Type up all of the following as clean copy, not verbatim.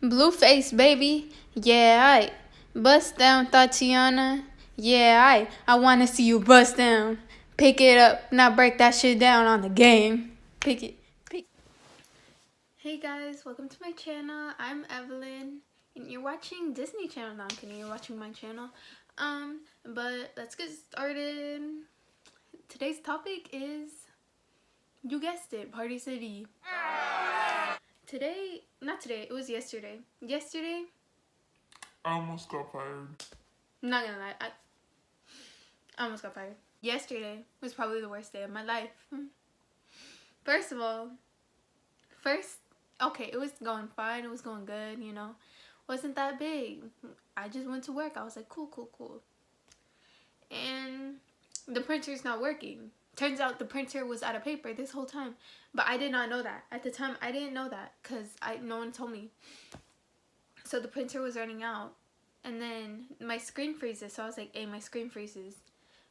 Blueface, baby. Yeah, I bust down, Tatiana. Yeah, I wanna see you bust down. Pick it up, not break that shit down on the game. Pick it. Hey guys, welcome to my channel. I'm Evelyn, and you're watching Disney Channel. No, I'm kidding. You're watching my channel. But let's get started. Today's topic is, you guessed it, Party City. Not today. It was yesterday. Yesterday, I almost got fired. I'm not gonna lie, I almost got fired. Yesterday was probably the worst day of my life. First of all, okay, it was going fine. It was going good, Wasn't that big. I just went to work. I was like, cool. And the printer's not working. Turns out the printer was out of paper this whole time. But I did not know that. At the time, I didn't know that because no one told me. So the printer was running out. And then my screen freezes. So I was like, hey, my screen freezes.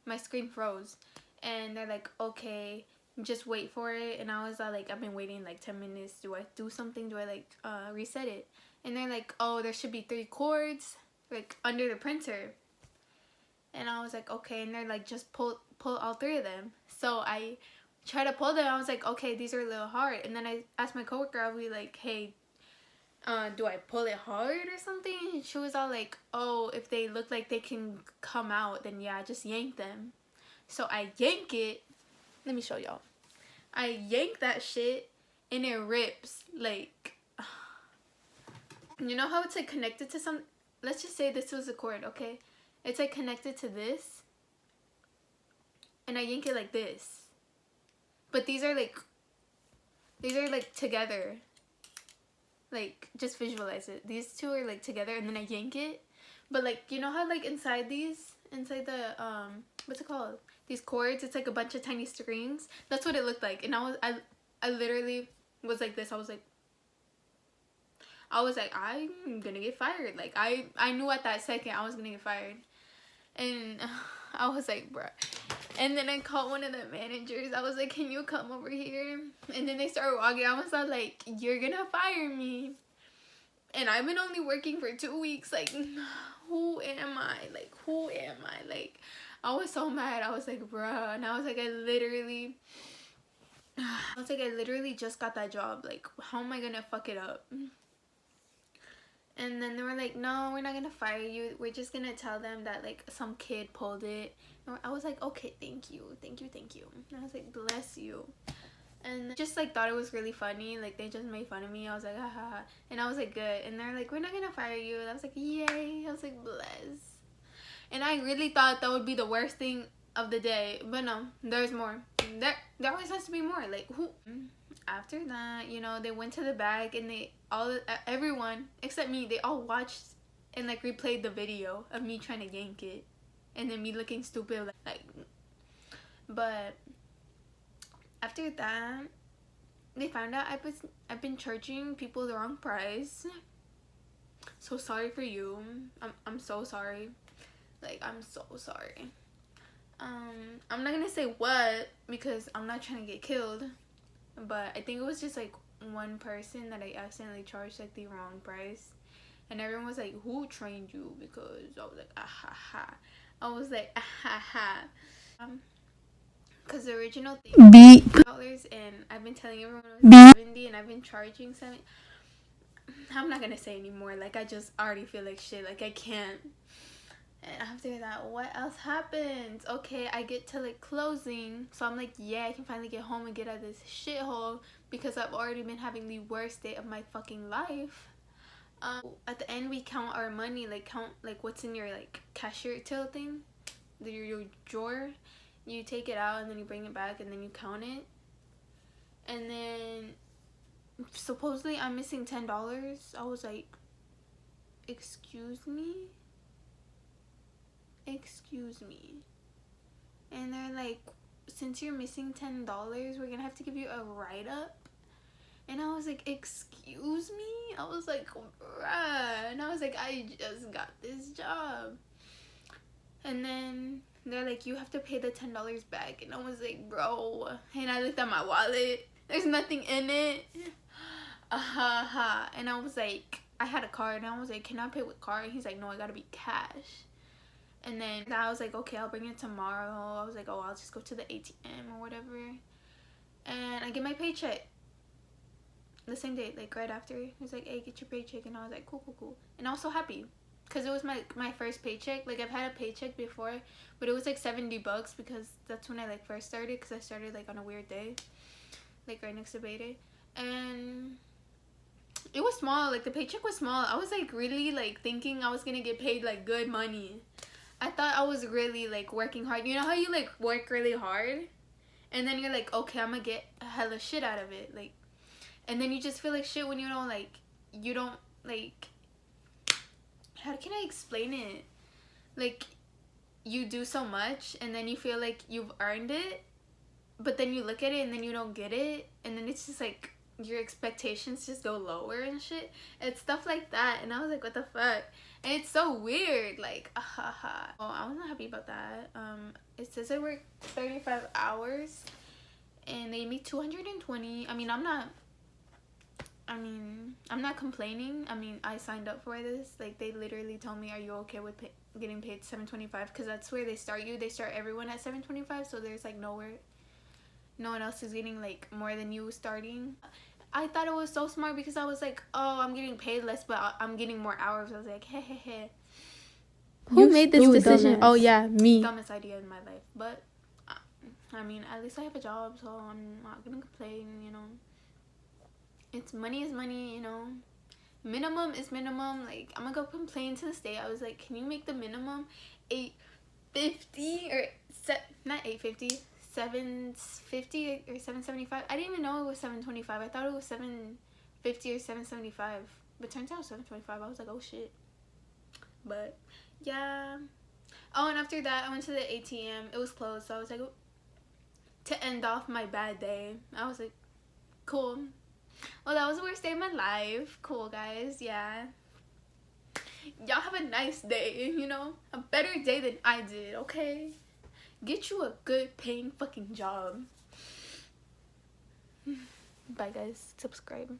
My screen froze. And they're like, okay, just wait for it. And I was like, I've been waiting like 10 minutes. Do I do something? Do I reset it? And they're like, oh, there should be 3 cords like under the printer. And I was like, okay. And they're like, just pull all 3 of them. So I tried to pull them. I was like, okay, these are a little hard. And then I asked my coworker, I'll be like, hey, do I pull it hard or something? And she was all like, oh, if they look like they can come out, then yeah, just yank them. So I yank it. Let me show y'all. I yank that shit and it rips. Like, you know how it's like connected to some, let's just say this was a cord, okay? It's like connected to this. And I yank it like this. But these are like together. Like, just visualize it. These 2 are like together and then I yank it. But like, you know how like inside the what's it called? These cords, it's like a bunch of tiny strings. That's what it looked like. And I literally was like this. I was like, I'm gonna get fired. Like, I knew at that second I was gonna get fired. And I was like, bruh. And then I called one of the managers. I was like, can you come over here? And then they started walking. I was like, you're gonna fire me. And I've been only working for 2 weeks. Like, who am I? Like, I was so mad. I was like, bruh. And I was like, I literally just got that job. Like, how am I gonna fuck it up? And then they were like, no, we're not gonna fire you. We're just gonna tell them that like some kid pulled it. And I was like, okay, thank you. And I was like, bless you. And just like thought it was really funny. Like, they just made fun of me. I was like, haha. And I was like, good. And they're like, we're not gonna fire you. And I was like, yay. I was like, bless. And I really thought that would be the worst thing of the day. But no, there's more. There always has to be more. Like, who? After that, they went to the back and everyone except me, they all watched and like replayed the video of me trying to yank it and then me looking stupid. But after that, they found out I've been charging people the wrong price. So sorry for you. I'm so sorry. Like, I'm so sorry. I'm not gonna say what because I'm not trying to get killed. But I think it was just like one person that I accidentally charged like the wrong price. And everyone was like, who trained you? Because I was like, ah ha ha. I was like, ah ha ha. Because the original thing was $8 and I've been telling everyone it was $70 and I've been charging $70. I'm not gonna say anymore. Like, I just already feel like shit. Like, I can't. And after that, what else happens? Okay, I get to like closing. So I'm like, yeah, I can finally get home and get out of this shithole because I've already been having the worst day of my fucking life. At the end, we count our money, like count like what's in your like cashier till thing, your drawer. You take it out and then you bring it back and then you count it. And then supposedly I'm missing $10. I was like, excuse me? And they're like, since you're missing $10, we're gonna have to give you a write-up. And I was like, excuse me? I was like, bruh. And I was like, I just got this job. And then they're like, you have to pay the $10 back. And I was like, bro. And I looked at my wallet. There's nothing in it. And I was like, I had a card and I was like, can I pay with card? He's like, no, I gotta be cash. And then I was like, okay, I'll bring it tomorrow. I was like, oh, I'll just go to the ATM or whatever. And I get my paycheck the same day, like right after. He was like, hey, get your paycheck. And I was like, cool, cool, cool. And I was so happy because it was my first paycheck. Like, I've had a paycheck before, but it was like $70 because that's when I like first started, because I started like on a weird day, like right next to Beta. And it was small. Like, the paycheck was small. I was like really like thinking I was gonna get paid like good money. I thought I was really like working hard. You know how you like work really hard and then you're like, okay, I'm gonna get a hella shit out of it, like, and then you just feel like shit when you don't like, how can I explain it? Like, you do so much and then you feel like you've earned it, but then you look at it and then you don't get it, and then it's just like your expectations just go lower and shit. It's stuff like that, and I was like, what the fuck? And it's so weird, like, oh, I wasn't happy about that. It says I work 35 hours and they make 220. I mean, I'm not complaining. I mean, I signed up for this. Like, they literally told me, are you okay with getting paid $7.25? Because that's where they start you. They start everyone at $7.25, so there's like no one else is getting like more than you starting. I thought it was so smart because I was like, oh, I'm getting paid less, but I'm getting more hours. I was like, hey, hey, hey. Who made this decision? Dumbass. Oh yeah, me. Dumbest idea in my life. But I mean, at least I have a job, so I'm not gonna complain, you know. It's money is money, you know. Minimum is minimum. Like, I'm gonna go complain to the state. I was like, can you make the minimum $8.50 or not $8.50, $7.50 or $7.75? I didn't even know it was $7.25. I thought it was $7.50 or $7.75. But turns out $7.25. I was like, oh shit. But yeah. Oh, and after that, I went to the ATM. It was closed, so I was like, to end off my bad day, I was like, cool. Well, that was the worst day of my life. Cool, guys. Yeah. Y'all have a nice day, you know? A better day than I did, okay? Get you a good paying fucking job. Bye, guys. Subscribe.